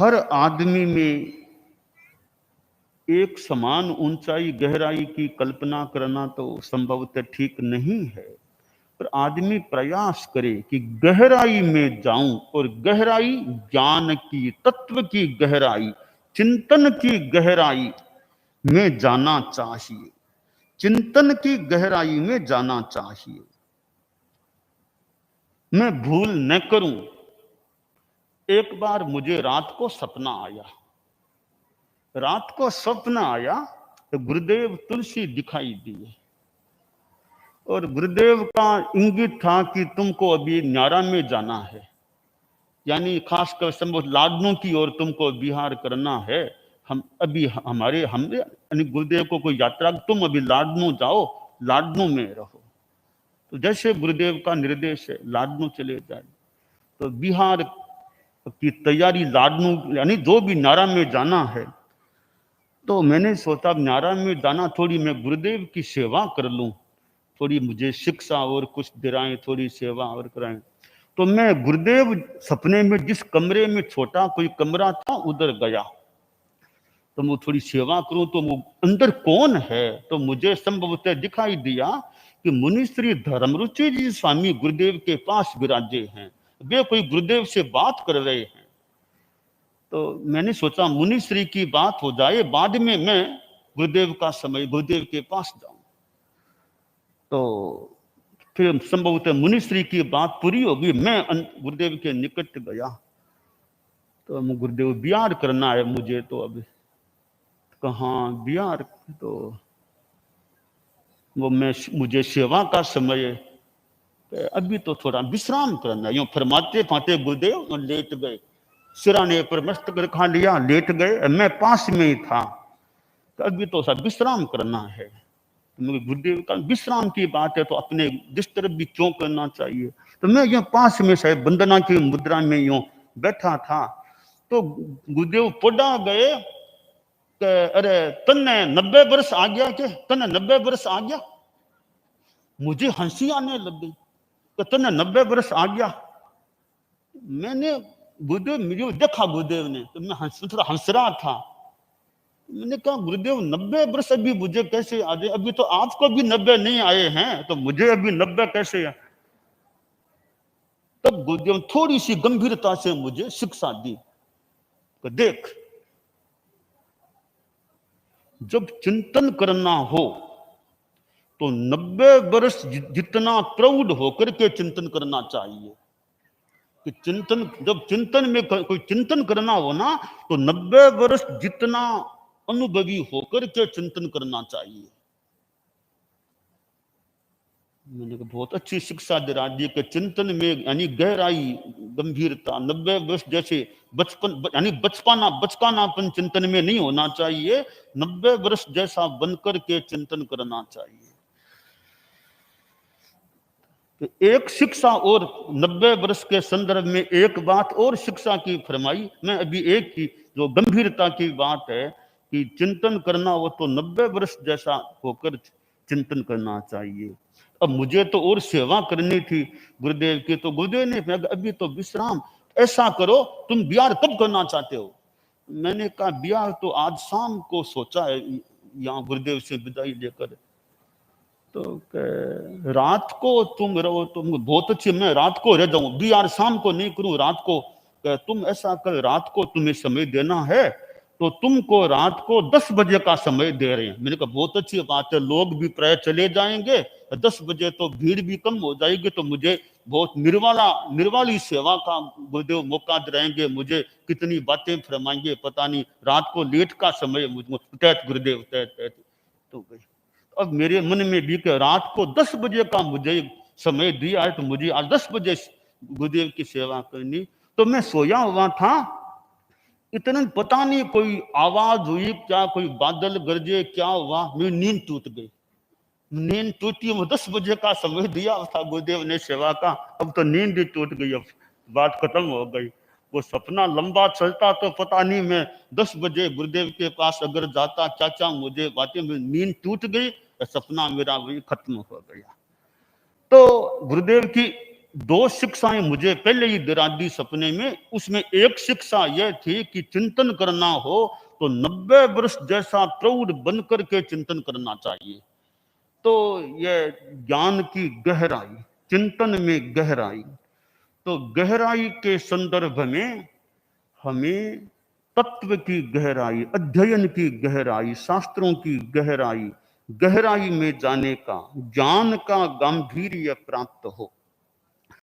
हर आदमी में एक समान ऊंचाई गहराई की कल्पना करना तो संभवतः ठीक नहीं है, पर आदमी प्रयास करे कि गहराई में जाऊं, और गहराई ज्ञान की, तत्व की गहराई, चिंतन की गहराई में जाना चाहिए। चिंतन की गहराई में जाना चाहिए। मैं भूल न करूं, एक बार मुझे रात को सपना आया। रात को स्वप्न आया तो गुरुदेव तुलसी दिखाई दिए, और गुरुदेव का इंगित था कि तुमको अभी न्यारा में जाना है, यानी खासकर संभव लाडनों की ओर तुमको विहार करना है। हम अभी हमने यानी गुरुदेव को कोई यात्रा, तुम अभी लाडनों जाओ, लाडनों में रहो। तो जैसे गुरुदेव का निर्देश है, लाडनों चले जाए। तो बिहार की तैयारी, लाडनों यानी जो भी न्यारा में जाना है। तो मैंने सोचा न्यारा में जाना, थोड़ी मैं गुरुदेव की सेवा कर लूं, थोड़ी मुझे शिक्षा और कुछ दिलाएं, थोड़ी सेवा और कराएं। तो मैं गुरुदेव सपने में जिस कमरे में, छोटा कोई कमरा था, उधर गया। तो मैं थोड़ी सेवा करूं, तो वो अंदर कौन है? तो मुझे संभवतः दिखाई दिया कि मुनि श्री धर्मरुचि जी स्वामी गुरुदेव के पास विराजे हैं। वे कोई गुरुदेव से बात कर रहे हैं। तो मैंने सोचा मुनि श्री की बात हो जाए, बाद में मैं गुरुदेव का समय गुरुदेव के पास जाऊं। तो फिर संभवतः मुनि श्री की बात पूरी होगी, मैं गुरुदेव के निकट गया। तो गुरुदेव बिहार करना है मुझे, तो अब कहाँ बिहार? तो वो मुझे सेवा का समय है, अभी तो थोड़ा विश्राम करना है। यूं फरमाते फाते गुरुदेव लेट गए, सिराने पर मस्तक रखा लिया, लेट गए। मैं पास में ही था, तो अभी तो सब विश्राम करना है। तो गुरुदेव का विश्राम की बात है, तो अपने डिस्टर्ब भी क्यों करना चाहिए? तो मैं यहाँ पास में शायद वंदना की मुद्रा में यूं बैठा था। तो गुरुदेव पड़ा गए, अरे तन्ने 90 वर्ष आ गया, के तन्ने 90 वर्ष आ गया। मुझे हंसी आने लग गई कि तन्ने 90 वर्ष आ गया। मैंने गुरुदेव मुझे देखा, गुरुदेव ने, तो मैं थोड़ा हंस रहा था। मैंने कहा गुरुदेव 90 वर्ष अभी मुझे कैसे आ जाए? अभी तो आपको भी 90 नहीं आए हैं, तो मुझे अभी 90 कैसे है? तब गुरुदेव थोड़ी सी गंभीरता से मुझे शिक्षा दी कि देख, जब चिंतन करना हो तो 90 वर्ष जितना प्रौढ़ होकर के चिंतन करना चाहिए। कि चिंतन, जब चिंतन में कोई चिंतन करना हो ना, तो 90 वर्ष जितना अनुभवी होकर के चिंतन करना चाहिए। मैंने कहा बहुत अच्छी शिक्षा दिला दी कि चिंतन में यानी गहराई, गंभीरता 90 वर्ष जैसे बचपन, यानी बचकानापन चिंतन में नहीं होना चाहिए, 90 वर्ष जैसा बनकर के चिंतन करना चाहिए। तो एक शिक्षा और 90 वर्ष के संदर्भ में एक बात और शिक्षा की फरमाई। मैं अभी एक की जो गंभीरता की बात है कि चिंतन करना हो तो 90 वर्ष जैसा होकर चिंतन करना चाहिए। अब मुझे तो और सेवा करनी थी गुरुदेव की, तो गुरुदेव ने अभी तो विश्राम, ऐसा करो तुम बिहार कब करना चाहते हो? मैंने कहा बिहार तो आज शाम को सोचा है, यहाँ गुरुदेव से विदाई लेकर। तो रात को तुम रहो, तुम बहुत अच्छी, मैं रात को रह जाऊं, बिहार शाम को नहीं करूं, रात को। तुम ऐसा कर, रात को तुम्हें समय देना है तो तुमको रात को 10 बजे का समय दे रहे हैं। मैंने कहा बहुत अच्छी बात है, लोग भी प्राय चले जाएंगे, 10 बजे तो भीड़ भी कम हो जाएगी, तो मुझे बहुत निर्वाली सेवा का गुरुदेव मौका रहेंगे, मुझे कितनी बातें फरमाएंगे पता नहीं। रात को लेट का समय मुझे गुरुदेव तहत तो गई। अब मेरे मन में भी कि रात को 10 बजे का मुझे समय दिया है, तो मुझे आज 10 बजे गुरुदेव की सेवा करनी। तो मैं सोया हुआ था, इतना पता नहीं कोई आवाज हुई क्या, कोई बादल गरजे, क्या हुआ, मेरी नींद टूट गई। नींद टूटी, वो 10 बजे का समय दिया था गुरुदेव ने सेवा का, अब तो नींद ही टूट गई, अब बात खत्म हो गई। वो सपना लंबा चलता तो पता नहीं मैं 10 बजे गुरुदेव के पास अगर जाता, चाचा मुझे बातें, नींद टूट गई, सपना मेरा वही खत्म हो गया। तो गुरुदेव की दो शिक्षाएं मुझे पहले ही दिला दी सपने में। उसमें एक शिक्षा यह थी कि चिंतन करना हो तो 90 वर्ष जैसा प्रौढ़ बनकर के चिंतन करना चाहिए। तो यह ज्ञान की गहराई, चिंतन में गहराई, तो गहराई के संदर्भ में हमें तत्व की गहराई, अध्ययन की गहराई, शास्त्रों की गहराई, गहराई में जाने का, ज्ञान का गांधीर्य प्राप्त हो।